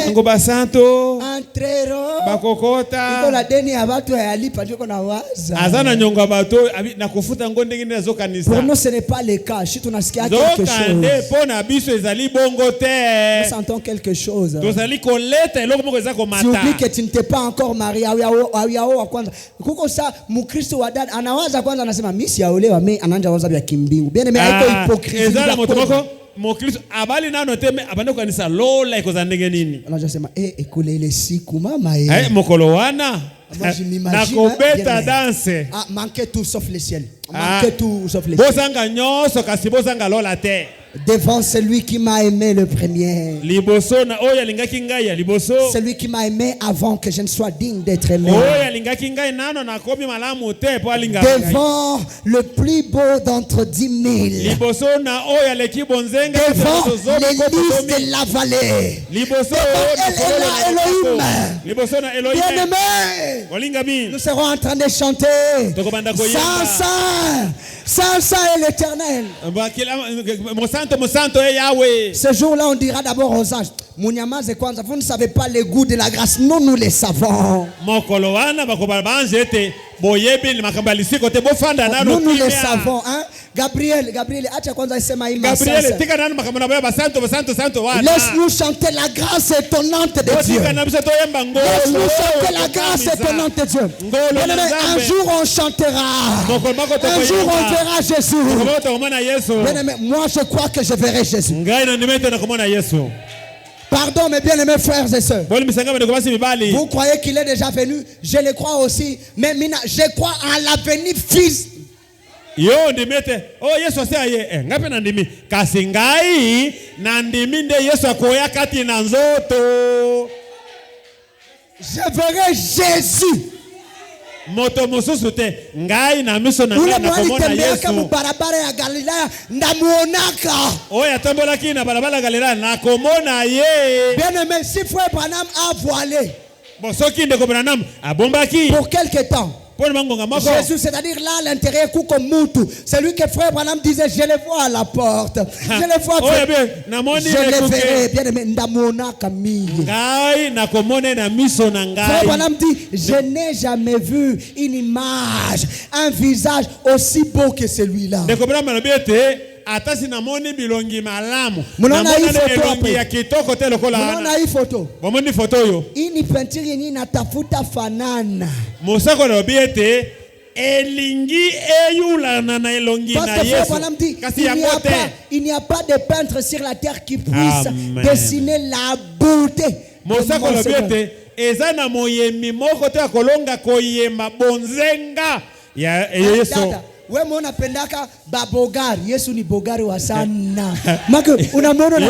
C: Ngo basanto.
A: Antrero.
C: Bakokota.
A: Iko la deni ya watu hayalipa ndio kuna waza.
C: Azana nyonga bato na kufuta ngonde ngine zo kanisa.
A: Pour nous ce n'est pas le cas. Si tu nasikia quelque chose.
C: Zokande pona biso ezali bongo te.
A: Nous sentons quelque chose.
C: Tozali koleta eloko moko ezako mata.
A: Tu oublies que tu n'es pas encore marié. Au kwanza. Kuko sa mukristo wa dada anawaza kwanza anasema mimi siaolewa mimi ananja waza vya kimbingu. Bien aimé haiko hypocrisie.
C: Ezala motomoko mukristo abali nano teme abande kanisa lola ikoza ndenge nini.
A: Anajasema ekole ile siku mama
C: mokolo wana.
A: Moi je m'imagine.
C: Na kobeta danse.
A: Manquer tout sauf le ciel. Manquer tout sauf le ciel.
C: Bosanga nyoso kasi bosanga lola te.
A: Devant celui qui m'a aimé le premier.
C: Liboso na oya lingaki ngai ya liboso.
A: Celui qui m'a aimé avant que je ne sois digne d'être aimé.
C: Oya lingaki ngai nano na komi malamu te po alinga.
A: Devant le plus beau d'entre 10 000.
C: Liboso na oya leki bonzenga.
A: Devant les lys de la vallée.
C: Liboso
A: na Elohim.
C: Liboso na Elohim.
A: Bien-aimé.
C: Olinga mi.
A: Nous serons en train de chanter. Saint est l'Éternel. Ce jour-là, on dira d'abord aux anges, vous ne savez pas le goût de la grâce. Nous les savons. Nous les savons. Hein? Gabriel, acha kwanza isema hii
C: Gabriel,
A: laisse-nous chanter la grâce étonnante de Dieu. Laisse-nous chanter la grâce étonnante de Dieu. Un jour on chantera. Un jour on verra Jésus. Moi je crois que je verrai Jésus. Pardon mes bien-aimés frères et sœurs. Vous croyez qu'il est déjà venu? Je le crois aussi. Mais je crois à l'avenir fils.
C: Yo ndimete Yesu asaye ngapi na ndimi kasi ngai na ndimi nde Yesu akoya kati na nzoto.
A: Je verrai Jésus.
C: Moto mosusu te ngai na miso na ngai na komona Yesu.
A: Ule barabara ya Galilaya ndamuonaka.
C: Oya tambolaki na barabara ya Galilaya na komona ye.
A: Bien-aimé, si frère Branham a voilé.
C: Bon soki ndeko Branham abombaki.
A: Pour quelque temps. Jésus, c'est-à-dire là à l'intérieur, celui que frère Branham disait, je le vois à la porte. Je le vois. Je le verrai. Bien aimé, ndamona Camille. Frère Branham dit, je n'ai jamais vu une image, un visage aussi beau que celui-là.
C: Atasi na moni bilongi malamu.
A: Mnaona hii photo.
C: Bomoni photo yo.
A: Hii ni peinture yenye inatafuta fanana.
C: Mosako na biete elingi eyulana na elongi na Yesu. Kasi yango te.
A: Il n'y a pas de peintre sur la terre qui puisse dessiner la beauté.
C: Mosako na biete eza na moyemi moko te akolonga koyema bonzenga ya Yesu.
A: Wewe unaona pendaka babogari. Yesu ni bogari wa sana. Mako unamwona na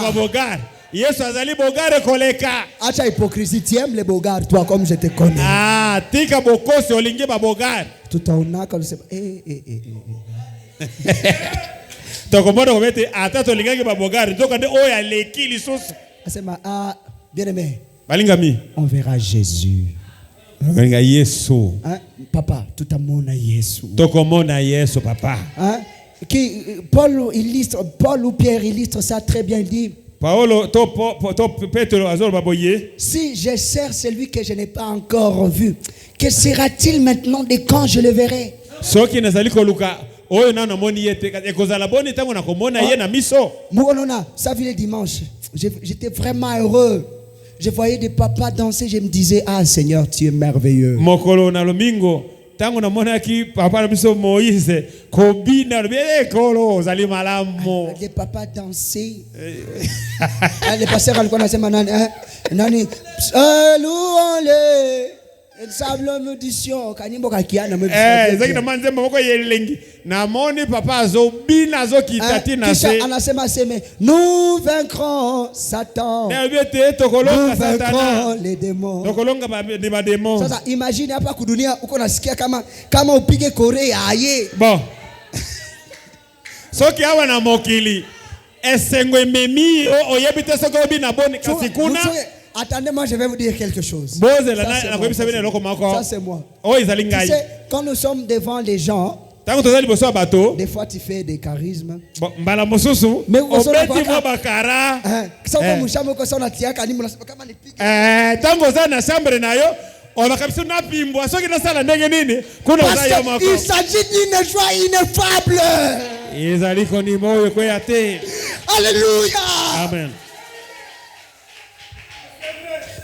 C: babogari. Yesu azali bogari koleka.
A: Acha hypocrisie, tu aimes les bogards toi comme je te connais.
C: Tika bokosi olingi babogari.
A: Tutaonaka unasema
C: Tokomona komete atato lingaki babogari. Ndoka nde oya leki lisusu.
A: Asema bien-aimé.
C: Balingami.
A: On verra Jésus.
C: Yesu.
A: Papa, tutamona Yesu.
C: Tokomona Yesu papa.
A: Paul ou Pierre illustre ça très bien, il dit si je sers celui que je n'ai pas encore vu, que sera-t-il maintenant de quand je le verrai? Ça vient le dimanche. J'étais vraiment heureux. Je voyais des papas danser, je me disais, ah Seigneur, tu es merveilleux.
C: tangu namona ki papa na biso Moïse kobina le kolo ozali malamu.
A: Les papas danser. Les pasteurs alikuwa nasema nani louons-le. Ensemble mission kanyimbo kakiana mwe.
C: Zaki na manze maboko yelengi. Na moni papa azobina azokitati na se.
A: Kisha anasema seme nous vaincrons Satan.
C: Nous
A: vaincrons les démons.
C: Tokolonga ba démons.
A: Sasa imagine hapa kudunia uko nasikia kama upige Korea aye.
C: Bon. Soki awa na mokili. Esengwe memi oyebite soko bina boni kasikuna.
A: Attendez-moi, je vais vous dire quelque chose.
C: Ça
A: c'est moi. Tu sais, quand nous sommes devant les gens, des fois tu fais des charismes. Mais vous savez il s'agit d'une joie ineffable. Alléluia.
C: Amen.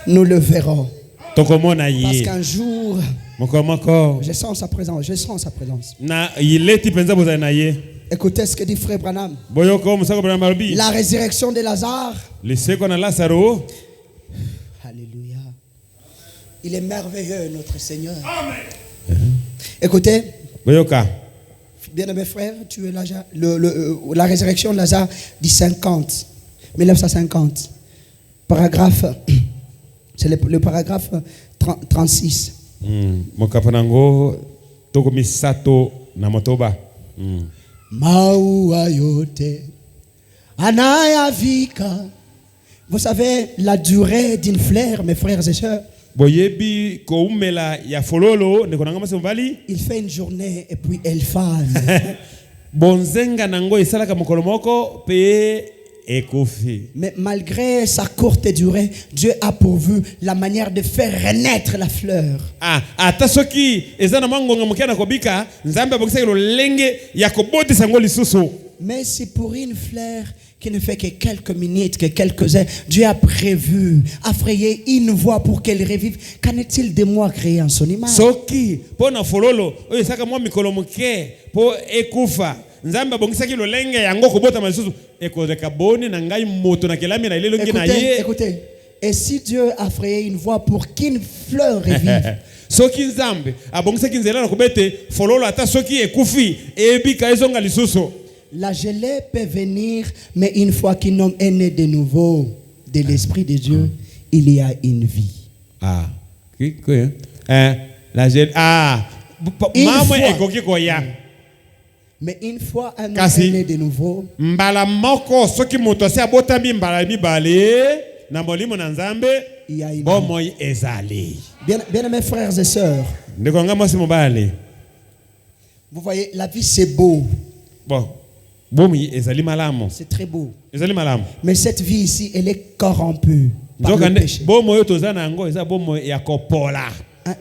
A: Nous le verrons.
C: Parce
A: qu'un jour, je sens sa présence. Je sens sa présence. Écoutez ce que dit Frère Branham. La résurrection de Lazare. Alléluia. Il est merveilleux, notre Seigneur. Amen. Écoutez. Bien-aimé frère, tu es là. La résurrection de Lazare dit 1950. Paragraphe. C'est le paragraphe 36. Maua yote anayavika. Vous savez la durée d'une fleur, mes frères et sœurs. Il fait une journée et puis elle fane. Mais malgré sa courte durée, Dieu a pourvu la manière de faire renaître la fleur. Mais c'est pour une fleur qui ne fait que quelques minutes, que quelques heures. Dieu a prévu, a frayé une voie pour qu'elle revive. Qu'en est-il de moi créé en son image? Écoutez. Et si Dieu a frayé une voie pour qu'une fleur revive, la gelée peut venir, mais une fois qu'un homme est né de nouveau de l'Esprit de Dieu, il y a une vie.
C: La gelée.
A: Mais une fois un homme est né de nouveau, il y a une vie. Bien mes frères et sœurs, vous voyez, la vie c'est beau. C'est très beau. Mais cette vie ici, elle est corrompue par le péché.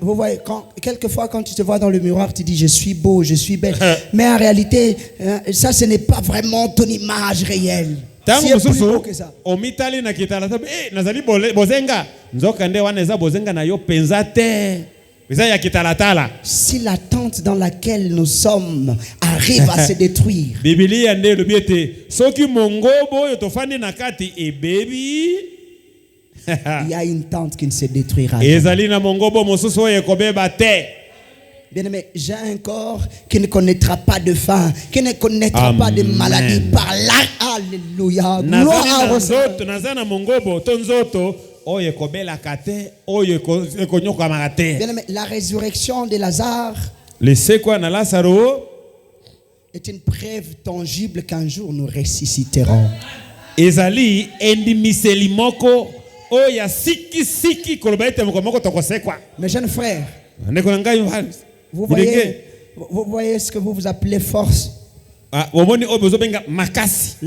A: Vous voyez, quelquefois quand tu te vois dans le miroir, tu dis je suis beau, je suis belle. Mais en réalité, ça ce n'est pas vraiment ton image réelle. C'est plus beau que ça. Si l'attente dans laquelle nous sommes arrive à se détruire, il y a une tente qui ne se détruira jamais. Bien-aimé, j'ai un corps qui ne connaîtra pas de faim, qui ne connaîtra pas de maladie par là. Alléluia. Gloire au Seigneur. Bien-aimé, la résurrection de Lazare est une preuve tangible qu'un jour nous ressusciterons. Mes jeunes frères, vous voyez ce que vous appelez force. La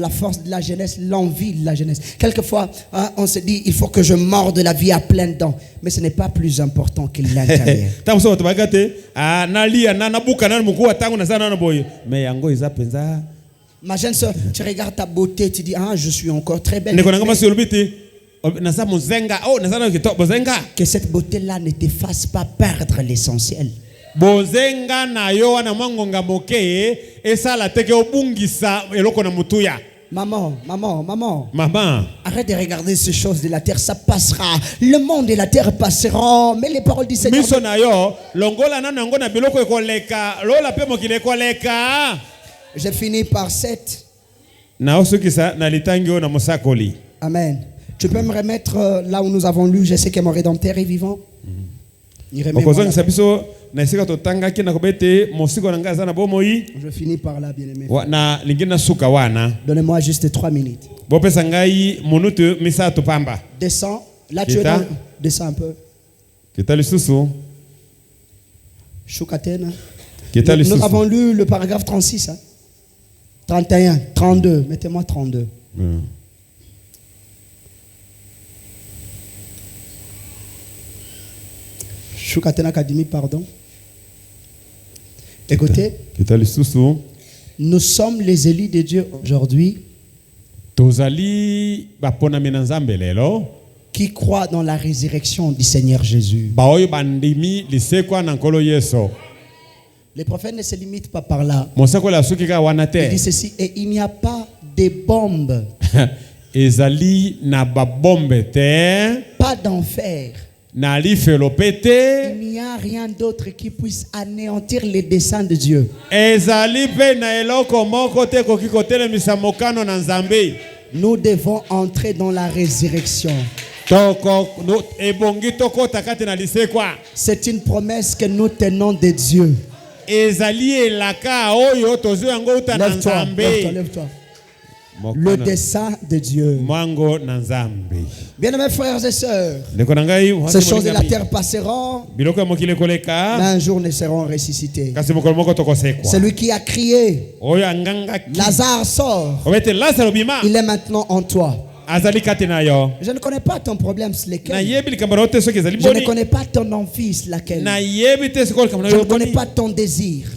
A: force de la jeunesse, l'envie de la jeunesse. Quelquefois, on se dit, il faut que je morde la vie à pleines dents. Mais ce n'est pas plus important que l'intérieur. Ma jeune soeur, tu regardes ta beauté, tu dis, je suis encore très belle. Que cette beauté-là ne te fasse pas perdre l'essentiel.
C: Bozenga na yo wana mwangonga moke esala teke obungisa eloko na mutuya.
A: Maman.
C: Maman.
A: Arrête de regarder ces choses de la terre, ça passera. Le monde et la terre passeront, mais les paroles du Seigneur.
C: Miso na yo longola na ngona biloko ekoleka lola pe mokile koleka.
A: J'ai fini par 7.
C: Na osukisa na litangio na mosakoli.
A: Amen. Tu peux me remettre là où nous avons lu, je sais que mon Rédempteur est vivant. Je finis par là, bien-aimé. Donnez-moi juste 3 minutes. Descends. Là, tu es dans... Descends un peu. Choukatena. Nous avons lu le paragraphe 36. Hein? 31, 32. Mettez-moi 32. Choukatena Académie, pardon. Écoutez, nous sommes les élus de Dieu aujourd'hui qui croient dans la résurrection du Seigneur Jésus. Les prophètes ne se limitent pas par là. Il dit ceci, et il n'y a pas de bombes, pas d'enfer. Il n'y a rien d'autre qui puisse anéantir les desseins de Dieu. Nous devons entrer dans la résurrection. C'est une promesse que nous tenons de Dieu. Lève-toi. Le dessein de Dieu. Bien-aimés frères et sœurs, ces choses de la terre passeront, mais un jour ne seront ressuscités. Celui qui a crié, Lazare sort, il est maintenant en toi. Je ne connais pas ton problème, c'est lequel. Je ne connais pas ton envie, c'est laquelle. Je ne connais pas ton désir.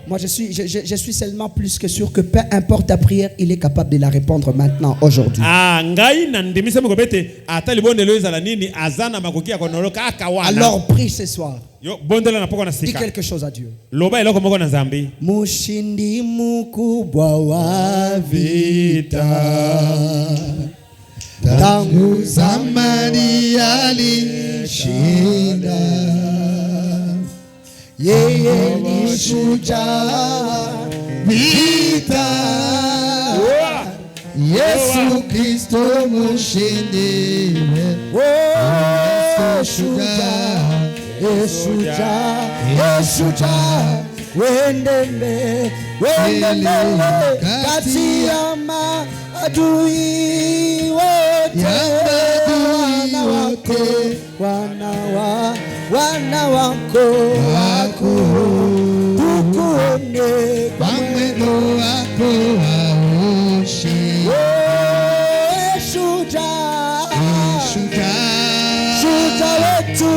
A: Moi, je suis seulement plus que sûr que peu importe ta prière, il est capable de la répondre maintenant, aujourd'hui. Alors prie ce soir. Dis quelque chose à Dieu. Mushindi mukubwa wa vita, tangu zamani alishinda. Yeye ni shujaa vita, Yesu Kristo mshindi. Shujaa, wende mbele kati ya maadui wote, wana wako tukuone kwa mwendo wako waoshi. Shujaa wetu,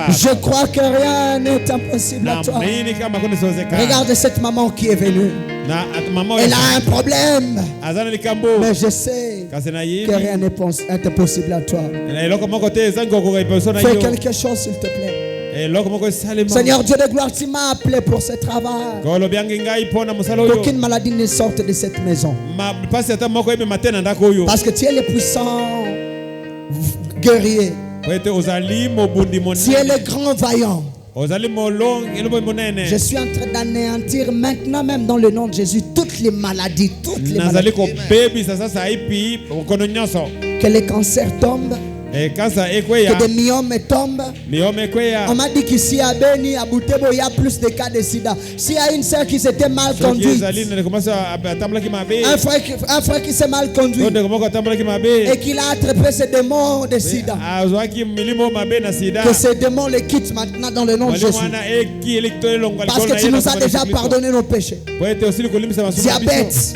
A: je crois que rien n'est impossible à toi. Regarde cette maman qui est venue. Elle a un problème, mais je sais que rien n'est impossible à toi. Fais quelque chose, s'il te plaît. Seigneur Dieu de gloire, tu m'as appelé pour ce travail. Qu'aucune maladie ne sorte de cette maison, parce que tu es le puissant guerrier. Tu es le grand vaillant. Je suis en train d'anéantir maintenant même dans le nom de Jésus toutes les maladies. Que les cancers tombent, que des myomes tombent. On m'a dit qu'ici à Beni, à Boutebo, il y a plus de cas de sida. S'il y a une sœur qui s'était mal conduite, un frère qui s'est mal conduit et qu'il a attrapé ces démons de sida, que ces démons les quittent maintenant dans le nom de Jésus, parce que tu nous as déjà pardonné nos péchés. Diabète,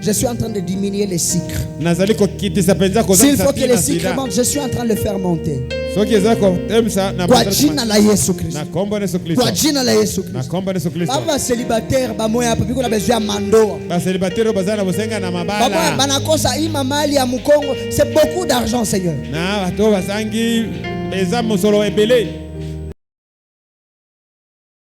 A: je suis en train de diminuer les sucres. S'il faut que les sucres montent, je suis en train de le faire monter. Kwa jina la Yesu Kristo. Kwa jina la Yesu Kristo. Baba célibataire bamoya hapa biko na besoin ya mandoa.
C: Ba célibataire bazana bosenga na mabala.
A: Baba banakosa ima mali ya Mukongo, c'est beaucoup d'argent Seigneur.
C: Na bato basangi eza musolo ebele.